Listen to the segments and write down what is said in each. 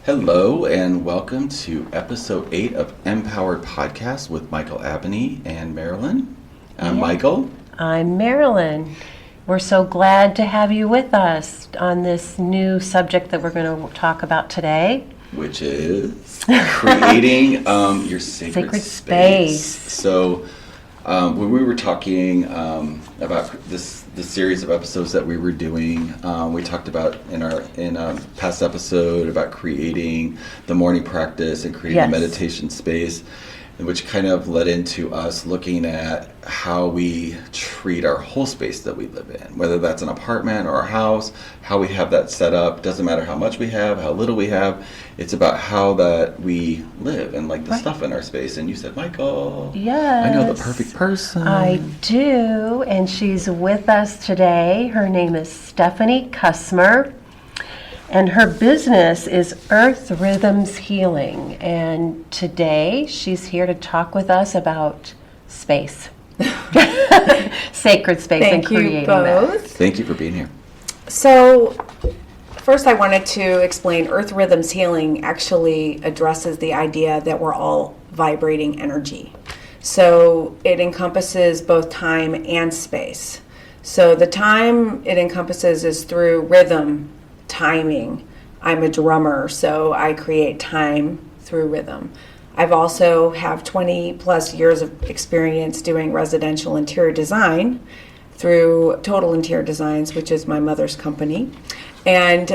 Hello and welcome to episode 8 of Empowered Podcast with Michael Abney and Marilyn. I'm Michael. I'm Marilyn. We're so glad to have you with us on this new subject that we're going to talk about today. Which is creating your sacred space. So when we were talking about the series of episodes that we were doing, we talked about in a past episode about creating the morning practice and creating a meditation space, which kind of led into us looking at how we treat our whole space that we live in, whether that's an apartment or a house, how we have that set up. Doesn't matter how much we have, how little we have. It's about how that we live and like the stuff in our space. And you said, Michael, yes, I know the perfect person. I do, and she's with us today. Her name is Stephanie Kusmer. And her business is Earth Rhythms Healing. And today she's here to talk with us about space. Sacred space and creating that. Thank you for being here. So, first I wanted to explain Earth Rhythms Healing actually addresses the idea that we're all vibrating energy. So, it encompasses both time and space. So, the time it encompasses is through rhythm, timing. I'm a drummer, so I create time through rhythm. I've also have 20 plus years of experience doing residential interior design through Total Interior Designs, which is my mother's company. And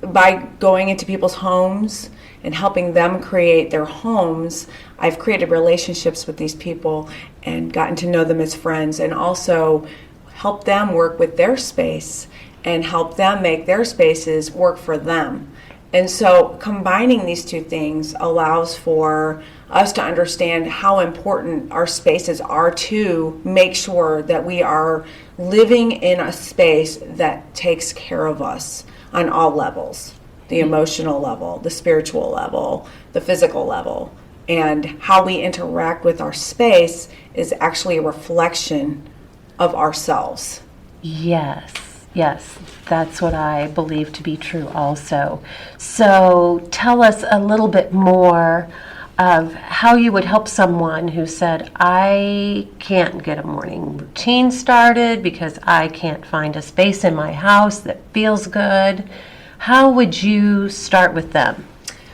by going into people's homes and helping them create their homes, I've created relationships with these people and gotten to know them as friends, and also help them work with their space and help them make their spaces work for them. And so combining these two things allows for us to understand how important our spaces are to make sure that we are living in a space that takes care of us on all levels, the emotional level, the spiritual level, the physical level. And how we interact with our space is actually a reflection of ourselves. Yes, that's what I believe to be true also. So tell us a little bit more of how you would help someone who said, I can't get a morning routine started because I can't find a space in my house that feels good. How would you start with them?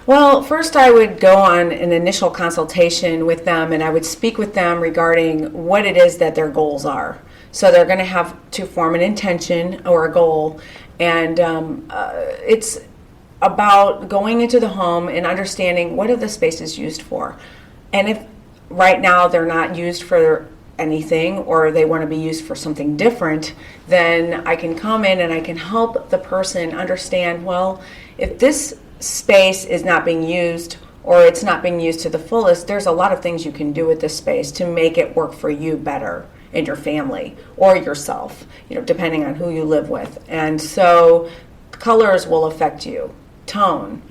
Well, first I would go on an initial consultation with them, and I would speak with them regarding what it is that their goals are. So they're going to have to form an intention or a goal, and it's about going into the home and understanding what are the spaces used for. And if right now they're not used for anything or they want to be used for something different, then I can come in and I can help the person understand, well, if this space is not being used or it's not being used to the fullest, there's a lot of things you can do with this space to make it work for you better and your family or yourself, depending on who you live with. And so colors will affect you. Tone,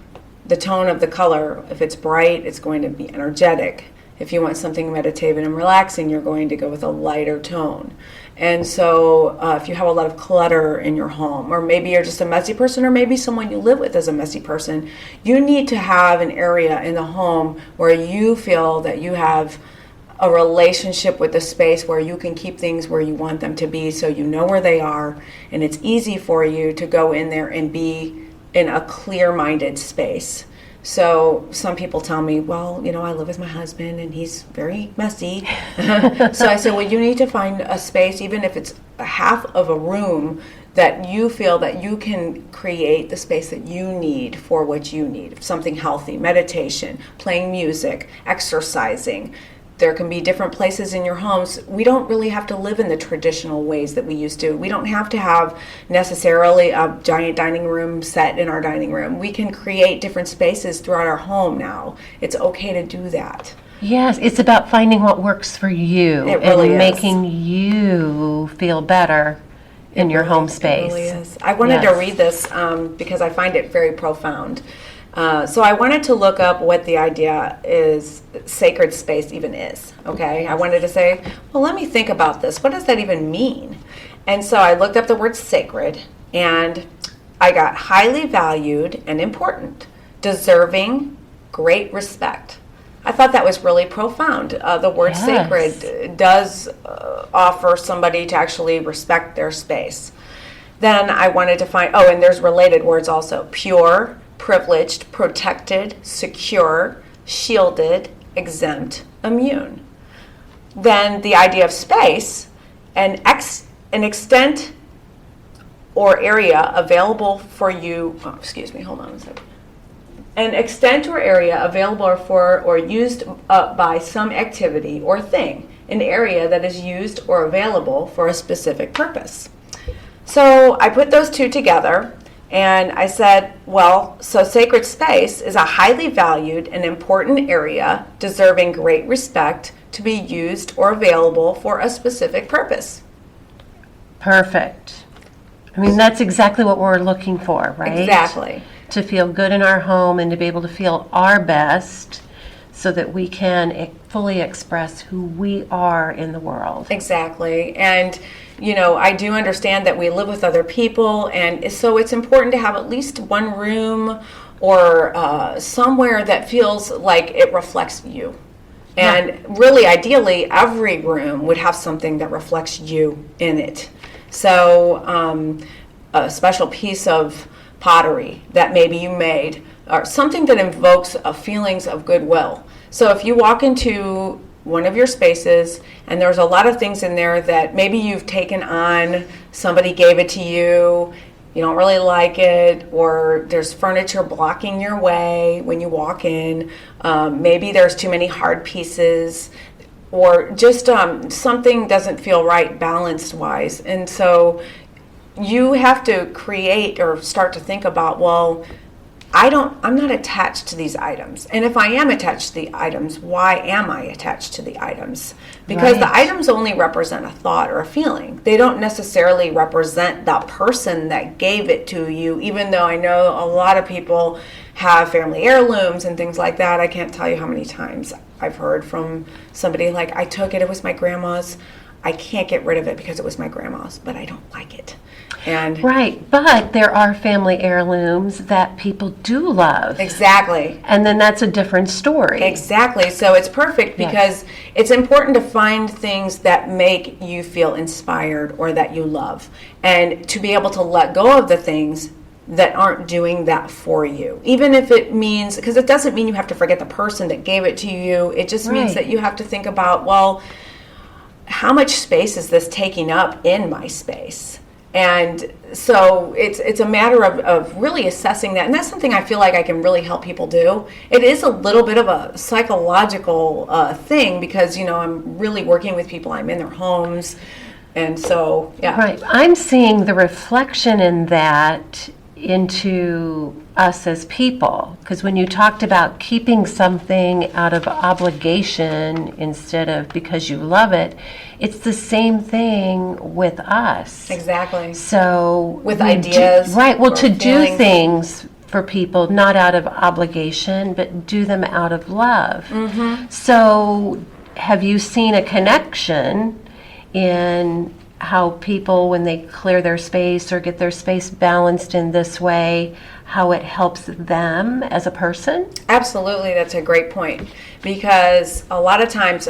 the tone of the color, if it's bright, it's going to be energetic. If you want something meditative and relaxing, you're going to go with a lighter tone. And so if you have a lot of clutter in your home, or maybe you're just a messy person, or maybe someone you live with is a messy person, you need to have an area in the home where you feel that you have a relationship with the space where you can keep things where you want them to be, so you know where they are, and it's easy for you to go in there and be in a clear-minded space. So some people tell me, well, I live with my husband and he's very messy. So I said, well, you need to find a space, even if it's a half of a room, that you feel that you can create the space that you need for what you need. Something healthy, meditation, playing music, exercising. There can be different places in your homes. We don't really have to live in the traditional ways that we used to. We don't have to have necessarily a giant dining room set in our dining room. We can create different spaces throughout our home now. It's okay to do that. Yes, it's about finding what works for you and making you feel better in your home space. It really is. I wanted to read this because I find it very profound. So I wanted to look up what the idea is, sacred space even is, okay? I wanted to say, well, let me think about this. What does that even mean? And so I looked up the word sacred, and I got highly valued and important. deserving great respect. I thought that was really profound. The word Yes. sacred does offer somebody to actually respect their space. Then I wanted to find, and there's related words also: pure, privileged, protected, secure, shielded, exempt, immune. Then the idea of space, an extent or area available for you, hold on a second. An extent or area available for or used by some activity or thing, an area that is used or available for a specific purpose. So I put those two together and I said, so sacred space is a highly valued and important area deserving great respect to be used or available for a specific purpose. Perfect. I mean, that's exactly what we're looking for, right? Exactly. To feel good in our home and to be able to feel our best so that we can fully express who we are in the world. Exactly. And, I do understand that we live with other people, and so it's important to have at least one room or somewhere that feels like it reflects you. And really, ideally, every room would have something that reflects you in it. So a special piece of pottery that maybe you made, or something that invokes feelings of goodwill. So if you walk into one of your spaces and there's a lot of things in there that maybe you've taken on, somebody gave it to you, you don't really like it, or there's furniture blocking your way when you walk in, maybe there's too many hard pieces, or just something doesn't feel right balanced wise. And so you have to create or start to think about, I'm not attached to these items. And if I am attached to the items, why am I attached to the items? Because the items only represent a thought or a feeling. They don't necessarily represent the person that gave it to you, even though I know a lot of people have family heirlooms and things like that. I can't tell you how many times I've heard from somebody like, I took it, it was my grandma's. I can't get rid of it because it was my grandma's, but I don't like it. And right, but there are family heirlooms that people do love. Exactly. And then that's a different story. Exactly. So it's perfect because it's important to find things that make you feel inspired or that you love, and to be able to let go of the things that aren't doing that for you. Even if it means, because it doesn't mean you have to forget the person that gave it to you. It just means that you have to think about, how much space is this taking up in my space? And so it's a matter of really assessing that. And that's something I feel like I can really help people do. It is a little bit of a psychological thing because, I'm really working with people. I'm in their homes. And so, yeah. Right. I'm seeing the reflection in that into us as people, because when you talked about keeping something out of obligation instead of because you love it, it's the same thing with us. Exactly. So with ideas. To do things for people, not out of obligation, but do them out of love. Mm-hmm. So have you seen a connection in how people, when they clear their space or get their space balanced in this way, how it helps them as a person? Absolutely, that's a great point, because a lot of times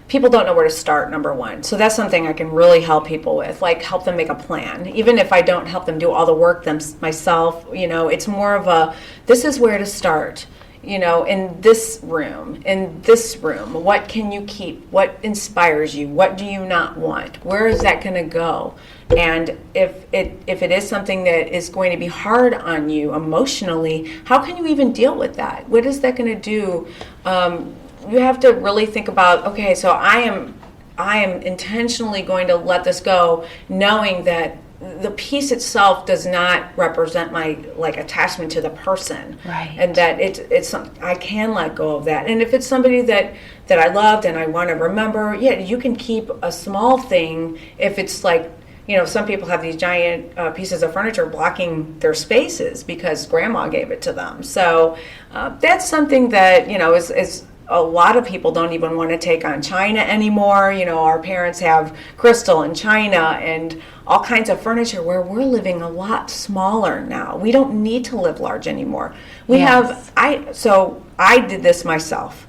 people don't know where to start, number one. So that's something I can really help people with, like help them make a plan. Even if I don't help them do all the work myself, it's more of this is where to start. In this room, what can you keep? What inspires you? What do you not want? Where is that going to go? And if it is something that is going to be hard on you emotionally, how can you even deal with that? What is that going to do? You have to really think about, okay, so I am intentionally going to let this go, knowing that the piece itself does not represent my attachment to the person, right? And that it's something I can let go of that. And if it's somebody that I loved and I want to remember, you can keep a small thing. If it's some people have these giant pieces of furniture blocking their spaces because grandma gave it to them. So that's something that is a lot of people don't even want to take on china anymore. Our parents have crystal and china and all kinds of furniture, where we're living a lot smaller now. We don't need to live large anymore. So I did this myself.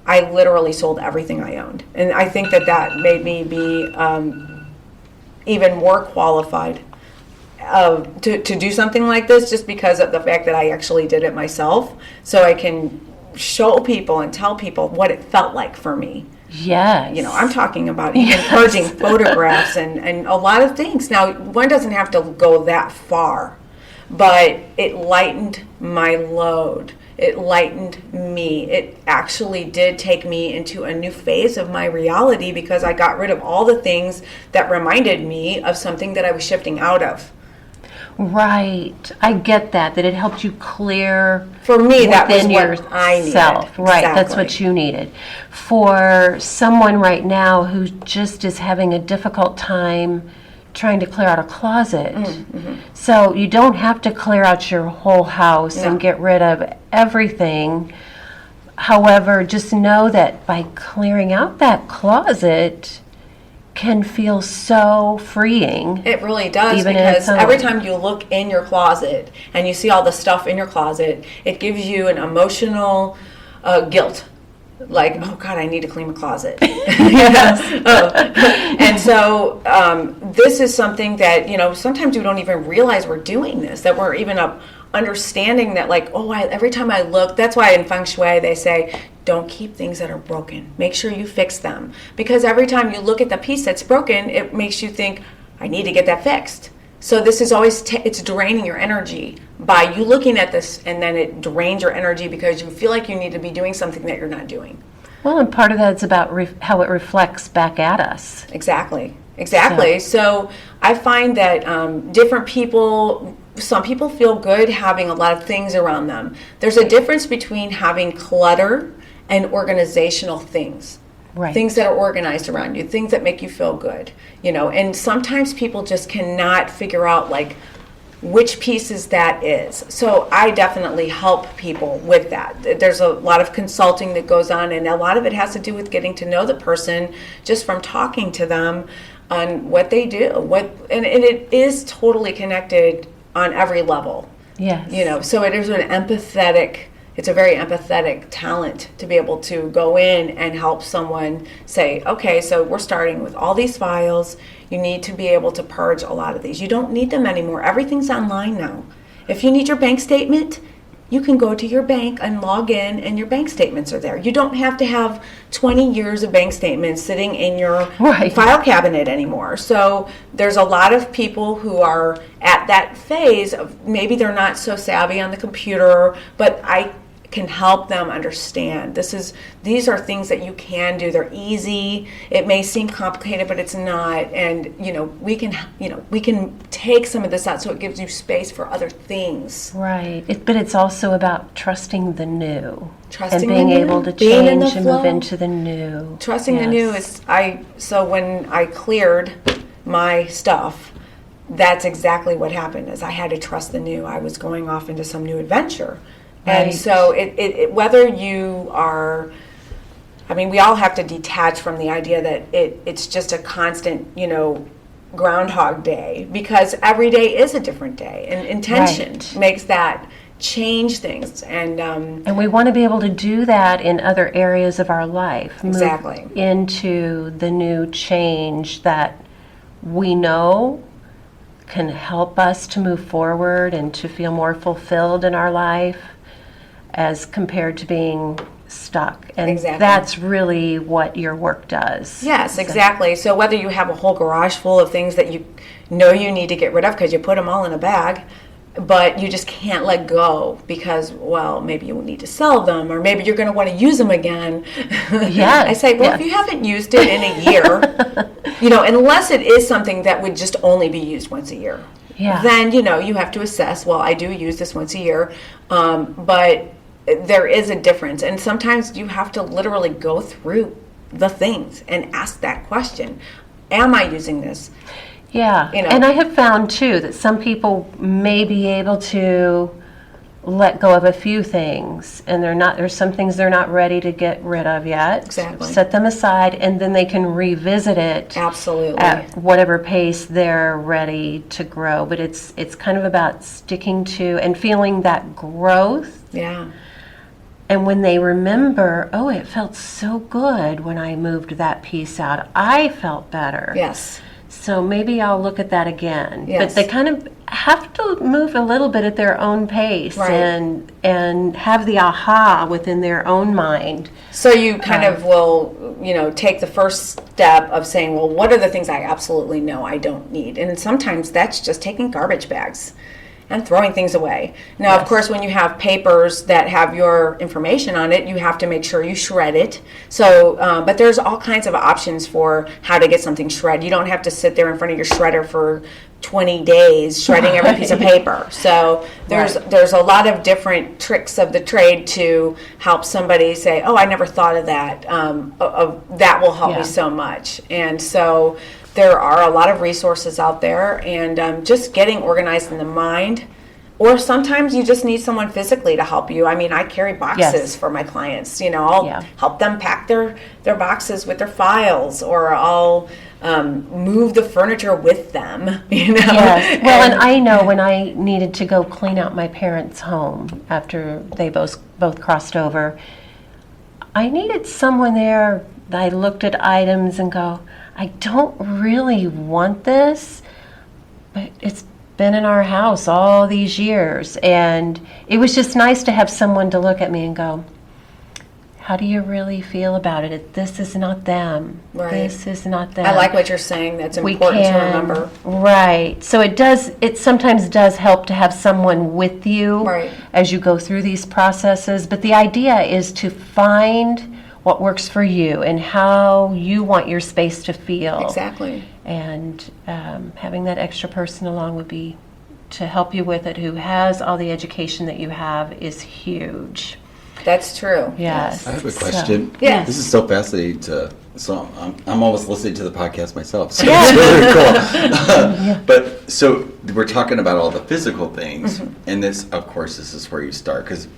I literally sold everything I owned. And I think that made me be even more qualified to do something like this, just because of the fact that I actually did it myself. So I can show people and tell people what it felt like for me. Yes. I'm talking about even purging photographs and a lot of things. Now, one doesn't have to go that far, but it lightened my load. It lightened me. It actually did take me into a new phase of my reality, because I got rid of all the things that reminded me of something that I was shifting out of. Right. I get that it helped you clear. For me, that was within what I needed. yourself. Right. Exactly. That's what you needed. For someone right now who just is having a difficult time trying to clear out a closet. Mm-hmm. So you don't have to clear out your whole house No. and get rid of everything. However, just know that by clearing out that closet can feel so freeing. It really does, Even in because its own. every time you look in your closet and you see all the stuff in your closet, it gives you an emotional guilt. Like, oh God, I need to clean my closet. And so this is something that, sometimes we don't even realize we're doing this, that we're even understanding that, like, every time I look, that's why in Feng Shui they say, don't keep things that are broken. Make sure you fix them. Because every time you look at the piece that's broken, it makes you think, I need to get that fixed. So this is always, it's draining your energy by you looking at this, and then it drains your energy because you feel like you need to be doing something that you're not doing. Well, and part of that is about how it reflects back at us. Exactly. So I find that different people, some people feel good having a lot of things around them. There's a difference between having clutter and organizational things. Right. Things that are organized around you, things that make you feel good, and sometimes people just cannot figure out like which pieces that is. So I definitely help people with that. There's a lot of consulting that goes on, and a lot of it has to do with getting to know the person just from talking to them on what they do, and it is totally connected on every level. Yes. So it is it's a very empathetic talent to be able to go in and help someone say, okay, so we're starting with all these files. You need to be able to purge a lot of these. You don't need them anymore. Everything's online now. If you need your bank statement, you can go to your bank and log in, and your bank statements are there. You don't have to have 20 years of bank statements sitting in your file cabinet anymore. So there's a lot of people who are at that phase of maybe they're not so savvy on the computer, but I can help them understand. These are things that you can do. They're easy. It may seem complicated, but it's not. And we can take some of this out so it gives you space for other things. Right. But it's also about trusting the new. Trusting and being the new, able to being in the change and move flow. into the new. Trusting the new is so when I cleared my stuff, that's exactly what happened. Is I had to trust the new. I was going off into some new adventure. And Right. so it whether you are, we all have to detach from the idea that it's just a constant, Groundhog Day, because every day is a different day, and intention Right. makes that change things. And we want to be able to do that in other areas of our life. Exactly. Move into the new change that we know can help us to move forward and to feel more fulfilled in our life, as compared to being stuck. And Exactly. that's really what your work does. Yes, exactly. So whether you have a whole garage full of things that you know you need to get rid of because you put them all in a bag, but you just can't let go because, well, maybe you need to sell them, or maybe you're going to want to use them again. Yes, I say, well, yes. if you haven't used it in a year, unless it is something that would just only be used once a year, then, you have to assess, well, I do use this once a year, but there is a difference. And sometimes you have to literally go through the things and ask that question. Am I using this? Yeah. And I have found, too, that some people may be able to let go of a few things, and there's some things they're not ready to get rid of yet. Exactly. Set them aside, and then they can revisit it Absolutely. at whatever pace they're ready to grow. But it's kind of about sticking to and feeling that growth. Yeah. And when they remember, oh, it felt so good when I moved that piece out, I felt better. Yes. So maybe I'll look at that again. Yes. But they kind of have to move a little bit at their own pace, Right. and have the aha within their own mind. So you kind of will, take the first step of saying, well, what are the things I absolutely know I don't need? And sometimes that's just taking garbage bags and throwing things away. Now, of course, when you have papers that have your information on it, you have to make sure you shred it. So, but there's all kinds of options for how to get something shredded. You don't have to sit there in front of your shredder for 20 days shredding every piece of paper. So there's a lot of different tricks of the trade to help somebody say, oh, I never thought of that. That will help Yeah. me so much. And so there are a lot of resources out there, and just getting organized in the mind. Or sometimes you just need someone physically to help you. I mean, I carry boxes Yes. for my clients. I'll Yeah. help them pack their boxes with their files, or I'll move the furniture with them. Yes. Well, and I know when I needed to go clean out my parents' home after they both crossed over, I needed someone there. I looked at items and go, I don't really want this, but it's been in our house all these years. And it was just nice to have someone to look at me and go, how do you really feel about it? This is not them. Right. This is not them. I like what you're saying. That's We important to can- remember. Right. So it sometimes does help to have someone with you Right. as you go through these processes. But the idea is to find what works for you and how you want your space to feel. Exactly. And having that extra person along would be to help you with it, who has all the education that you have, is huge. That's true. Yes. I have a So- question. Yeah. This is so fascinating so I'm almost listening to the podcast myself. So it's really cool. But so we're talking about all the physical things, and this is where you start, because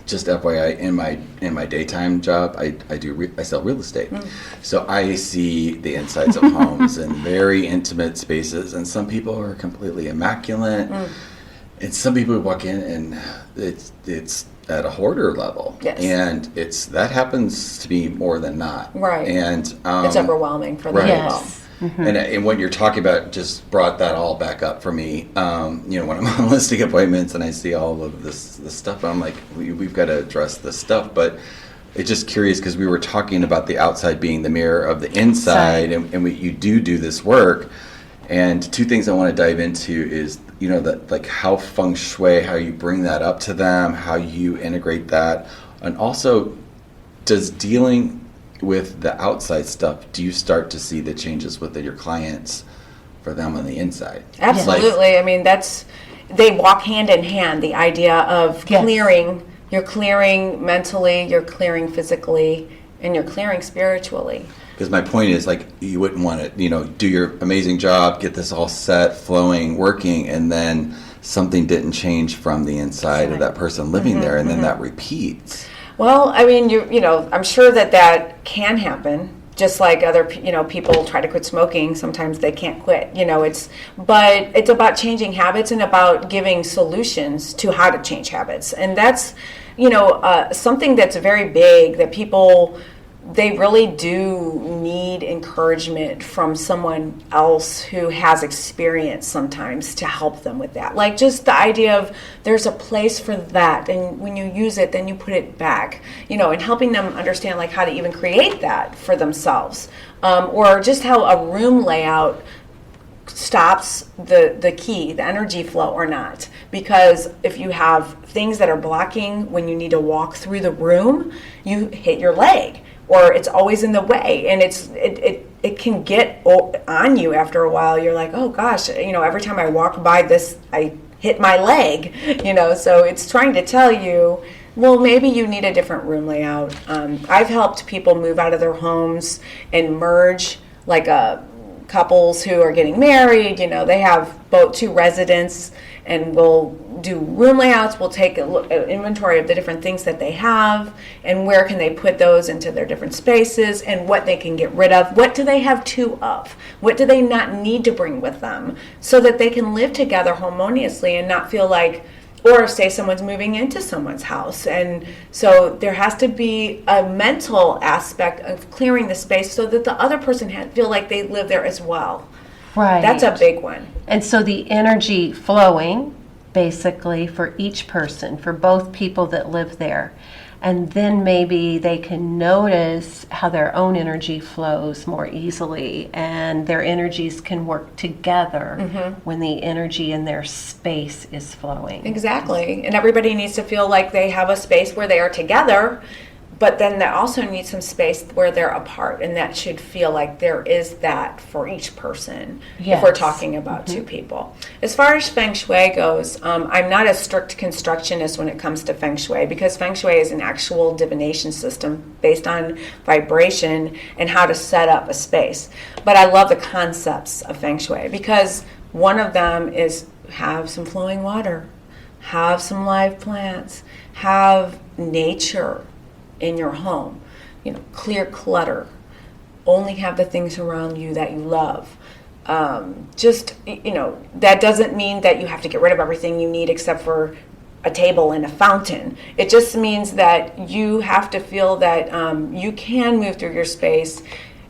just FYI, in my daytime job, I sell real estate, so I see the insides of homes and very intimate spaces, and some people are completely immaculate, and some people walk in and it's at a hoarder level, Yes. and that happens to be more than not, Right. And It's overwhelming for them. right. as well. Yes. And what you're talking about just brought that all back up for me. When I'm on listing appointments and I see all of this stuff, I'm like, we've got to address this stuff. But it's just curious, because we were talking about the outside being the mirror of the inside, and you do this work. And two things I want to dive into is, that like how feng shui, how you bring that up to them, how you integrate that, and also does dealing with the outside stuff, do you start to see the changes with your clients for them on the inside? Absolutely. I mean, they walk hand in hand. The idea of Yes. clearing, you're clearing mentally, you're clearing physically, and you're clearing spiritually. Because my point is, like, you wouldn't want to, do your amazing job, get this all set, flowing, working, and then something didn't change from the inside of that person living there, and then that repeats. Well, I mean, I'm sure that can happen. Just like other, people try to quit smoking, sometimes they can't quit. But it's about changing habits and about giving solutions to how to change habits, and that's, something that's very big that people. They really do need encouragement from someone else who has experience sometimes to help them with that. Like just the idea of there's a place for that, and when you use it, then you put it back, and helping them understand like how to even create that for themselves, or just how a room layout stops the key, the energy flow or not. Because if you have things that are blocking when you need to walk through the room, you hit your leg, or it's always in the way, and it can get on you after a while. You're like, oh gosh, every time I walk by this, I hit my leg, so it's trying to tell you, well, maybe you need a different room layout. I've helped people move out of their homes and merge, like couples who are getting married, they have two residents, and we'll do room layouts. We'll take an inventory of the different things that they have and where can they put those into their different spaces and what they can get rid of. What do they have two of? What do they not need to bring with them so that they can live together harmoniously and not feel like, or say someone's moving into someone's house. And so there has to be a mental aspect of clearing the space so that the other person feel like they live there as well. Right. That's a big one. And so the energy flowing, basically, for each person, for both people that live there. And then maybe they can notice how their own energy flows more easily, and their energies can work together when the energy in their space is flowing. Exactly. And everybody needs to feel like they have a space where they are together, but then they also need some space where they're apart, and that should feel like there is that for each person if we're talking about two people. As far as Feng Shui goes, I'm not a strict constructionist when it comes to Feng Shui, because Feng Shui is an actual divination system based on vibration and how to set up a space. But I love the concepts of Feng Shui, because one of them is have some flowing water, have some live plants, have nature in your home, clear clutter, only have the things around you that you love. That doesn't mean that you have to get rid of everything you need except for a table and a fountain. It just means that you have to feel that you can move through your space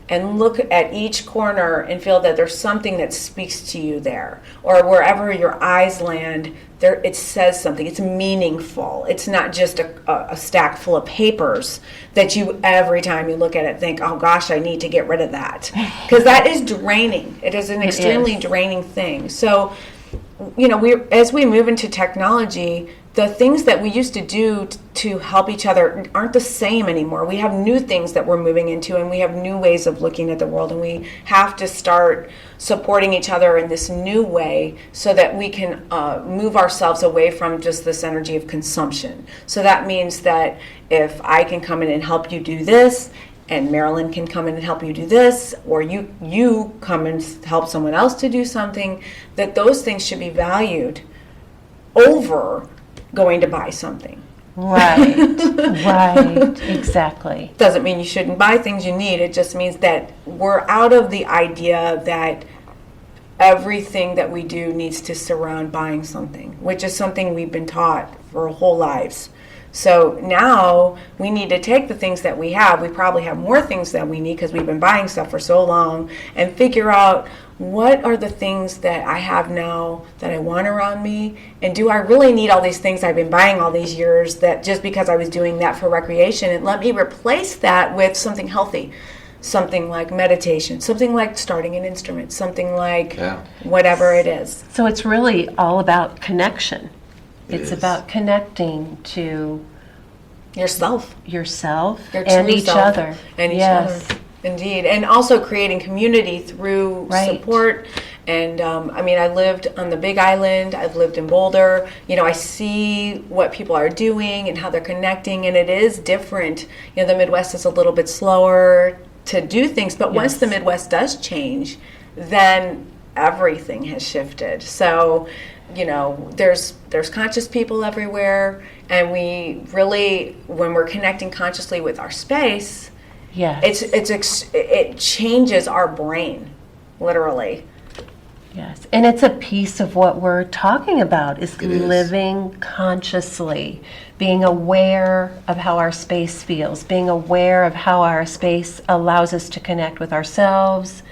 and look at each corner and feel that there's something that speaks to you there, or wherever your eyes land, there it says something. It's meaningful. It's not just a stack full of papers that you, every time you look at it, think, oh gosh, I need to get rid of that. Because that is draining. It is an extremely draining thing. So, as we move into technology, the things that we used to do to help each other aren't the same anymore. We have new things that we're moving into, and we have new ways of looking at the world, and we have to start supporting each other in this new way so that we can move ourselves away from just this energy of consumption. So that means that if I can come in and help you do this, and Marilyn can come in and help you do this, or you come and help someone else to do something, that those things should be valued over going to buy something. Right, exactly. Doesn't mean you shouldn't buy things you need. It just means that we're out of the idea that everything that we do needs to surround buying something, which is something we've been taught for our whole lives. So now we need to take the things that we have. We probably have more things that we need because we've been buying stuff for so long, and figure out what are the things that I have now that I want around me, and do I really need all these things I've been buying all these years that just because I was doing that for recreation, and let me replace that with something healthy. Something like meditation, something like starting an instrument, something like whatever it is. So it's really all about connection. It's about connecting to yourself, your and each other. And each other. Indeed. And also creating community through support. And I lived on the Big Island. I've lived in Boulder. I see what people are doing and how they're connecting, and it is different. The Midwest is a little bit slower to do things, but once the Midwest does change, then everything has shifted. So, there's conscious people everywhere, and we really, when we're connecting consciously with our space, it changes our brain, literally. Yes, and it's a piece of what we're talking about, is living consciously, being aware of how our space feels, being aware of how our space allows us to connect with ourselves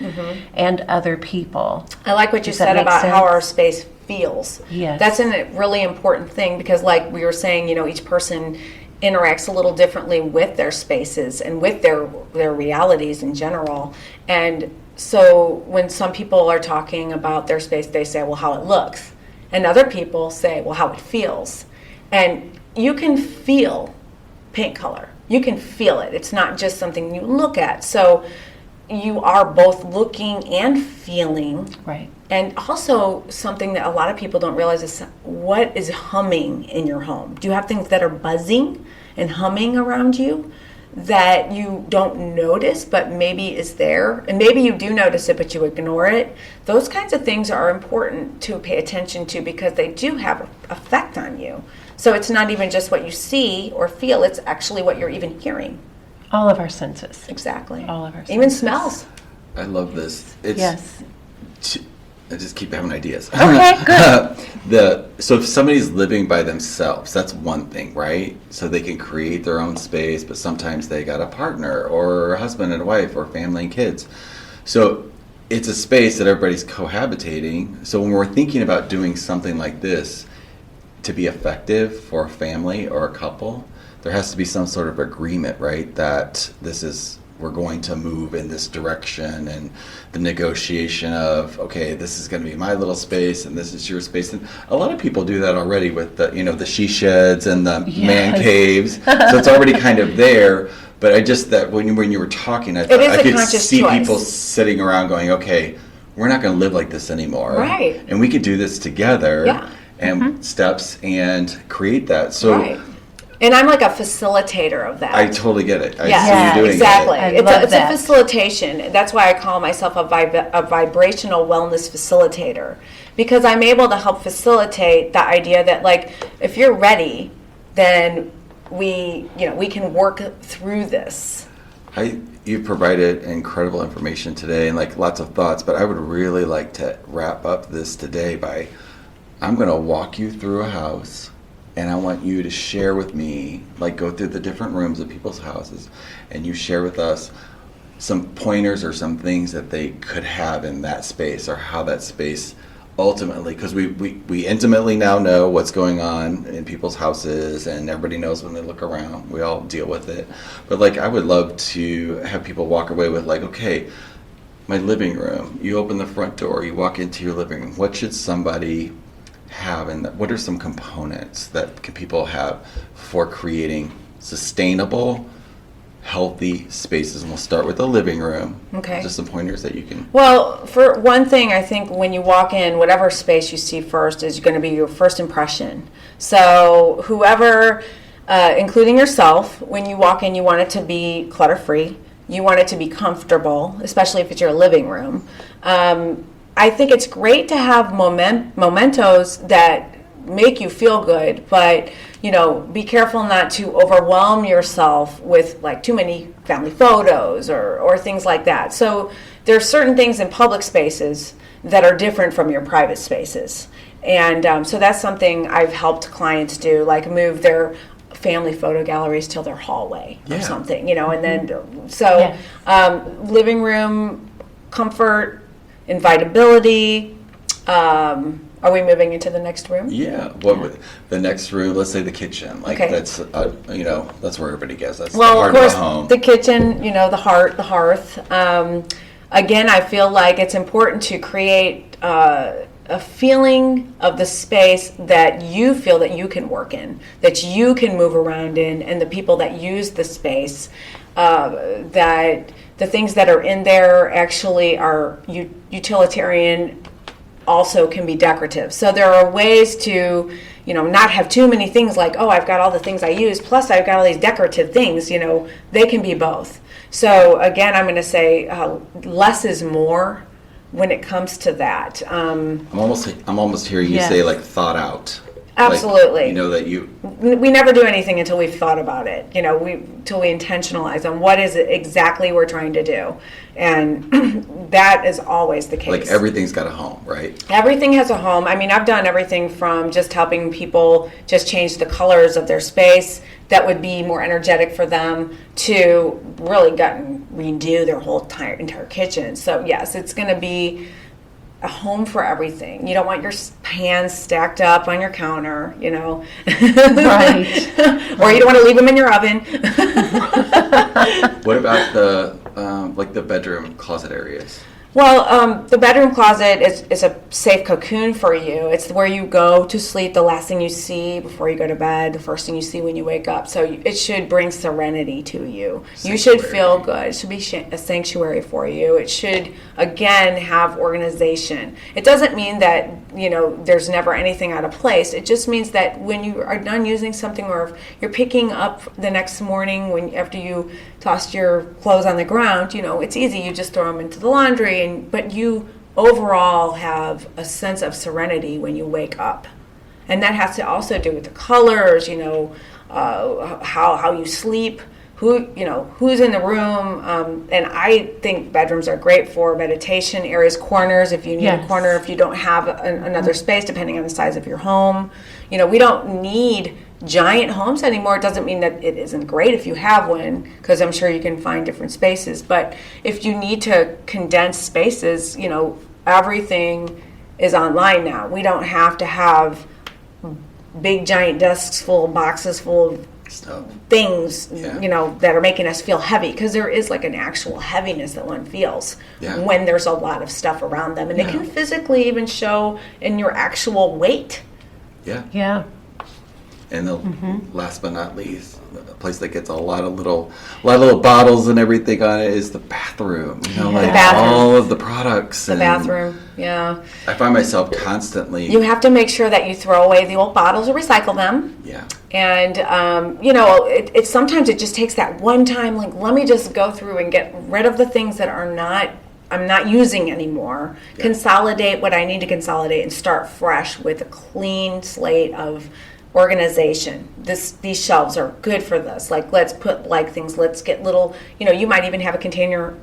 and other people. I like what you said about how our space feels. Yes. That's a really important thing, because like we were saying, each person interacts a little differently with their spaces and with their realities in general. And so when some people are talking about their space, they say, well, how it looks. And other people say, well, how it feels. And you can feel paint color. You can feel it. It's not just something you look at. So you are both looking and feeling. Right. And also something that a lot of people don't realize is what is humming in your home. Do you have things that are buzzing and humming around you? that you don't notice but maybe is there, and maybe you do notice it but you ignore it. Those kinds of things are important to pay attention to because they do have an effect on you. So it's not even just what you see or feel, it's actually what you're even hearing. All of our senses. Exactly. All of our senses. Even smells. I love this. It's, Yes. I just keep having ideas. Okay, good. So if somebody's living by themselves, that's one thing, right? So they can create their own space, but sometimes they got a partner or a husband and a wife or family and kids. So it's a space that everybody's cohabitating. So when we're thinking about doing something like this to be effective for a family or a couple, there has to be some sort of agreement, right? That we're going to move in this direction, and the negotiation of, okay, this is going to be my little space and this is your space. And a lot of people do that already with the she sheds and the man caves. So it's already kind of there. But I just, that when you were talking, I thought I could see choice. people sitting around going, okay, we're not going to live like this anymore. Right. And we could do this together. Yeah. And steps and create that. So Right. And I'm like a facilitator of that. I totally get it. I Yeah, see you doing exactly. it. It's a facilitation. That's why I call myself a vibrational wellness facilitator, because I'm able to help facilitate the idea that, like, if you're ready, then we can work through this. You've provided incredible information today and like lots of thoughts, but I would really like to wrap up this today by, I'm going to walk you through a house. And I want you to share with me, like go through the different rooms of people's houses, and you share with us some pointers or some things that they could have in that space, or how that space ultimately, because we intimately now know what's going on in people's houses, and everybody knows when they look around. We all deal with it. But like, I would love to have people walk away with like, okay, my living room, you open the front door, you walk into your living room. What should somebody have, and what are some components that people have for creating sustainable, healthy spaces? And we'll start with the living room. Okay. Just some pointers that you can. Well, for one thing, I think when you walk in, whatever space you see first is going to be your first impression. So whoever, including yourself, when you walk in, you want it to be clutter-free. You want it to be comfortable, especially if it's your living room. I think it's great to have mementos that make you feel good, but be careful not to overwhelm yourself with like too many family photos or things like that. So there's certain things in public spaces that are different from your private spaces, and so that's something I've helped clients do, like move their family photo galleries to their hallway or something, and then living room comfort, invitability. Are we moving into the next room? Yeah. The next room? Let's say the kitchen. Like that's that's where everybody gets. That's the heart of the home. The kitchen. The hearth. Again, I feel like it's important to create a feeling of the space that you feel that you can work in, that you can move around in, and the people that use the space, that the things that are in there actually are utilitarian, also can be decorative. So there are ways to, not have too many things like, oh, I've got all the things I use, plus I've got all these decorative things, they can be both. So again, I'm going to say less is more when it comes to that. I'm almost hearing you say like thought out. Absolutely. Like, that we never do anything until we've thought about it. Until we intentionalize on what is it exactly we're trying to do, and that is always the case. Like everything's got a home, right? Everything has a home. I mean, I've done everything from just helping people just change the colors of their space that would be more energetic for them, to really redo their whole entire kitchen. So yes, it's going to be a home for everything. You don't want your pans stacked up on your counter, Right. Or you don't want to leave them in your oven. What about the bedroom closet areas? Well, the bedroom closet is a safe cocoon for you. It's where you go to sleep, the last thing you see before you go to bed, the first thing you see when you wake up. So it should bring serenity to you. You should feel good. It should be a sanctuary for you. It should, again, have organization. It doesn't mean that, there's never anything out of place. It just means that when you are done using something, or if you're picking up the next morning after you tossed your clothes on the ground, it's easy. You just throw them into the laundry, but you overall have a sense of serenity when you wake up. And that has to also do with the colors, how you sleep, who's in the room. And I think bedrooms are great for meditation areas, corners, if you need a corner, if you don't have another space, depending on the size of your home. We don't need giant homes anymore. It doesn't mean that it isn't great if you have one, because I'm sure you can find different spaces. But if you need to condense spaces, everything is online now. We don't have to have big giant desks full of boxes full of stuff, things, that are making us feel heavy, because there is like an actual heaviness that one feels when there's a lot of stuff around them. And it can physically even show in your actual weight. Yeah. And the last but not least, a place that gets a lot of little bottles and everything on it is the bathroom. All of the products. The bathroom, yeah. I find myself constantly. You have to make sure that you throw away the old bottles or recycle them. Yeah. And it sometimes it just takes that one time. Like, let me just go through and get rid of the things that I'm not using anymore. Yeah. Consolidate what I need to consolidate and start fresh with a clean slate of organization. These shelves are good for this. Like, let's put things. Let's get little. You might even have a container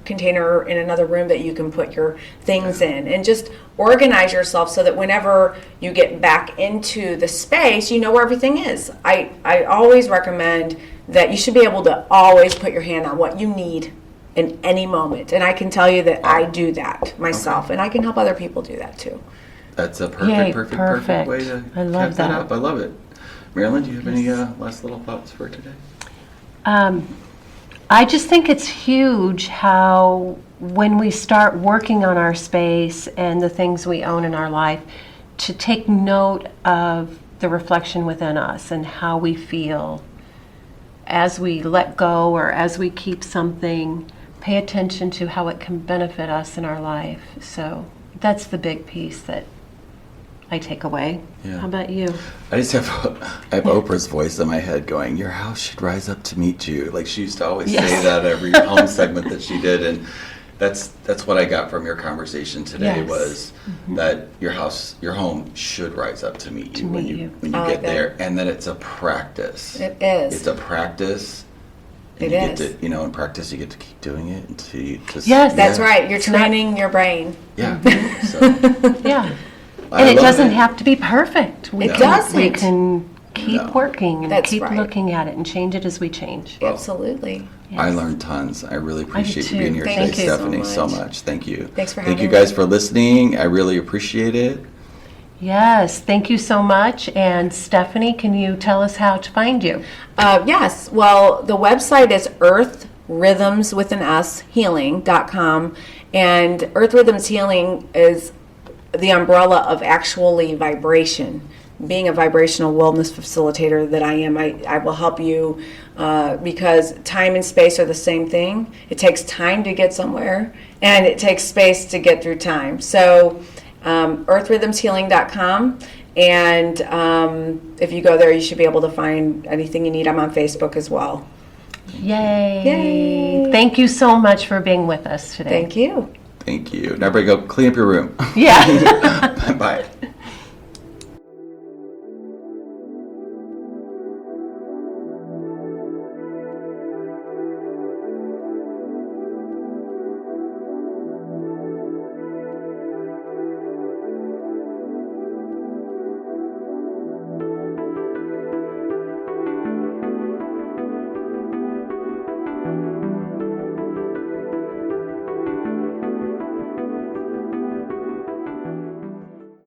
in another room that you can put your things in, and just organize yourself so that whenever you get back into the space, you know where everything is. I always recommend that you should be able to always put your hand on what you need in any moment, and I can tell you that I do that myself, and I can help other people do that too. That's a perfect way to cap that up. I love it. Marilyn, do you have any last little thoughts for today? I just think it's huge how when we start working on our space and the things we own in our life, to take note of the reflection within us and how we feel as we let go or as we keep something. Pay attention to how it can benefit us in our life. So that's the big piece that I take away. Yeah. How about you? I have Oprah's voice in my head going, "Your house should rise up to meet you." Like, she used to always say that every home segment that she did, and that's what I got from your conversation today was that your home should rise up to meet you when you get there, and that it's a practice. It is. It's a practice. And get to, in practice, you get to keep doing it until you just. Yes, that's right. You're training your brain. Yeah. Yeah. And it doesn't have to be perfect. We can keep working and keep looking at it and change it as we change. Well, absolutely. Yes. I learned tons. I really appreciate you being here today, Stephanie, so much. Thank you. Thanks for having me. Thank you guys for listening. I really appreciate it. Yes, thank you so much. And Stephanie, can you tell us how to find you? Yes. Well, the website is earthrhythmshealing.com. And Earth Rhythms Healing is the umbrella of actually vibration. Being a vibrational wellness facilitator that I am, I will help you because time and space are the same thing. It takes time to get somewhere, and it takes space to get through time. So earthrhythmshealing.com, and if you go there, you should be able to find anything you need. I'm on Facebook as well. Yay. Thank you so much for being with us today. Thank you. Thank you. Now everybody go clean up your room. Yeah. Bye.